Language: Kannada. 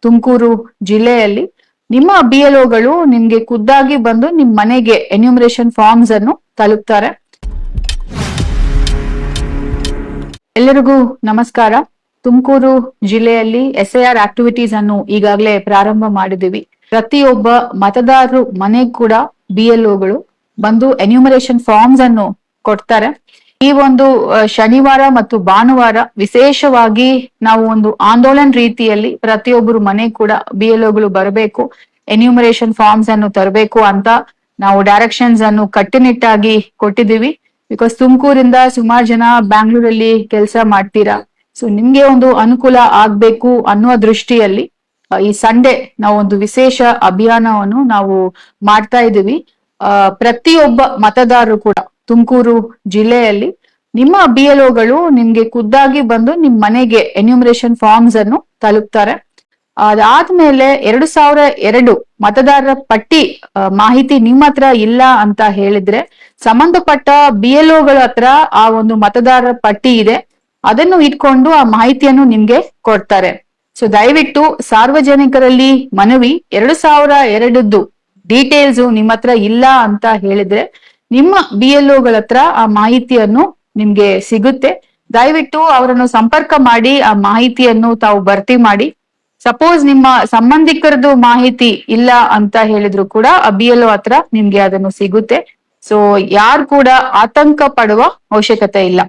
ತುಮಕೂರು ಜಿಲ್ಲೆಯಲ್ಲಿ ನಿಮ್ಮ BLOಗಳು ನಿಮ್ಗೆ ಖುದ್ದಾಗಿ ಬಂದು ನಿಮ್ ಮನೆಗೆ ಎನ್ಯೂಮರೇಷನ್ ಫಾರ್ಮ್ಸ್ ಅನ್ನು ತಲುಪ್ತಾರೆ. ಎಲ್ಲರಿಗೂ ನಮಸ್ಕಾರ. ತುಮಕೂರು ಜಿಲ್ಲೆಯಲ್ಲಿ SIR ಆಕ್ಟಿವಿಟೀಸ್ ಅನ್ನು ಈಗಾಗಲೇ ಪ್ರಾರಂಭ ಮಾಡಿದೀವಿ. ಪ್ರತಿಯೊಬ್ಬ ಮತದಾರರು ಮನೆಗೆ ಕೂಡ BLOಗಳು ಬಂದು ಎನ್ಯೂಮರೇಷನ್ ಫಾರ್ಮ್ಸ್ ಅನ್ನು ಕೊಡ್ತಾರೆ. ಈ ಒಂದು ಶನಿವಾರ ಮತ್ತು ಭಾನುವಾರ ವಿಶೇಷವಾಗಿ ನಾವು ಒಂದು ಆಂದೋಲನ ರೀತಿಯಲ್ಲಿ ಪ್ರತಿಯೊಬ್ಬರು ಮನೆ ಕೂಡ BLOಗಳು ಬರಬೇಕು, ಎನ್ಯೂಮರೇಷನ್ ಫಾರ್ಮ್ಸ್ ಅನ್ನು ತರಬೇಕು ಅಂತ ನಾವು ಡೈರೆಕ್ಷನ್ಸ್ ಅನ್ನು ಕಟ್ಟುನಿಟ್ಟಾಗಿ ಕೊಟ್ಟಿದ್ದೀವಿ. ಬಿಕಾಸ್ ತುಮಕೂರಿಂದ ಸುಮಾರು ಜನ ಬ್ಯಾಂಗ್ಳೂರಲ್ಲಿ ಕೆಲಸ ಮಾಡ್ತೀರಾ, ಸೊ ನಿಮ್ಗೆ ಒಂದು ಅನುಕೂಲ ಆಗ್ಬೇಕು ಅನ್ನುವ ದೃಷ್ಟಿಯಲ್ಲಿ ಈ ಸಂಡೇ ನಾವು ಒಂದು ವಿಶೇಷ ಅಭಿಯಾನವನ್ನು ನಾವು ಮಾಡ್ತಾ ಇದ್ದೀವಿ. ಪ್ರತಿಯೊಬ್ಬ ಮತದಾರರು ಕೂಡ ತುಮಕೂರು ಜಿಲ್ಲೆಯಲ್ಲಿ ನಿಮ್ಮ BLOಗಳು ನಿಮ್ಗೆ ಖುದ್ದಾಗಿ ಬಂದು ನಿಮ್ ಮನೆಗೆ ಎನ್ಯೂಮರೇಷನ್ ಫಾರ್ಮ್ಸ್ ಅನ್ನು ತಲುಪ್ತಾರೆ. ಅದಾದ್ಮೇಲೆ 2002 ಮತದಾರರ ಪಟ್ಟಿ ಮಾಹಿತಿ ನಿಮ್ಮ ಹತ್ರ ಇಲ್ಲ ಅಂತ ಹೇಳಿದ್ರೆ ಸಂಬಂಧಪಟ್ಟ BLOಗಳ ಹತ್ರ ಆ ಒಂದು ಮತದಾರರ ಪಟ್ಟಿ ಇದೆ, ಅದನ್ನು ಇಟ್ಕೊಂಡು ಆ ಮಾಹಿತಿಯನ್ನು ನಿಮ್ಗೆ ಕೊಡ್ತಾರೆ. ಸೊ ದಯವಿಟ್ಟು ಸಾರ್ವಜನಿಕರಲ್ಲಿ ಮನವಿ, 2002 ಡೀಟೇಲ್ಸ್ ನಿಮ್ಮ ಹತ್ರ ಇಲ್ಲ ಅಂತ ಹೇಳಿದ್ರೆ ನಿಮ್ಮ BLOಗಳ ಹತ್ರ ಆ ಮಾಹಿತಿಯನ್ನು ನಿಮ್ಗೆ ಸಿಗುತ್ತೆ. ದಯವಿಟ್ಟು ಅವರನ್ನು ಸಂಪರ್ಕ ಮಾಡಿ ಆ ಮಾಹಿತಿಯನ್ನು ತಾವು ಭರ್ತಿ ಮಾಡಿ. ಸಪೋಸ್ ನಿಮ್ಮ ಸಂಬಂಧಿಕರದು ಮಾಹಿತಿ ಇಲ್ಲ ಅಂತ ಹೇಳಿದ್ರು ಕೂಡ ಆ BLO ಹತ್ರ ನಿಮ್ಗೆ ಅದನ್ನು ಸಿಗುತ್ತೆ. ಸೊ ಯಾರು ಕೂಡ ಆತಂಕ ಪಡುವ ಅವಶ್ಯಕತೆ ಇಲ್ಲ.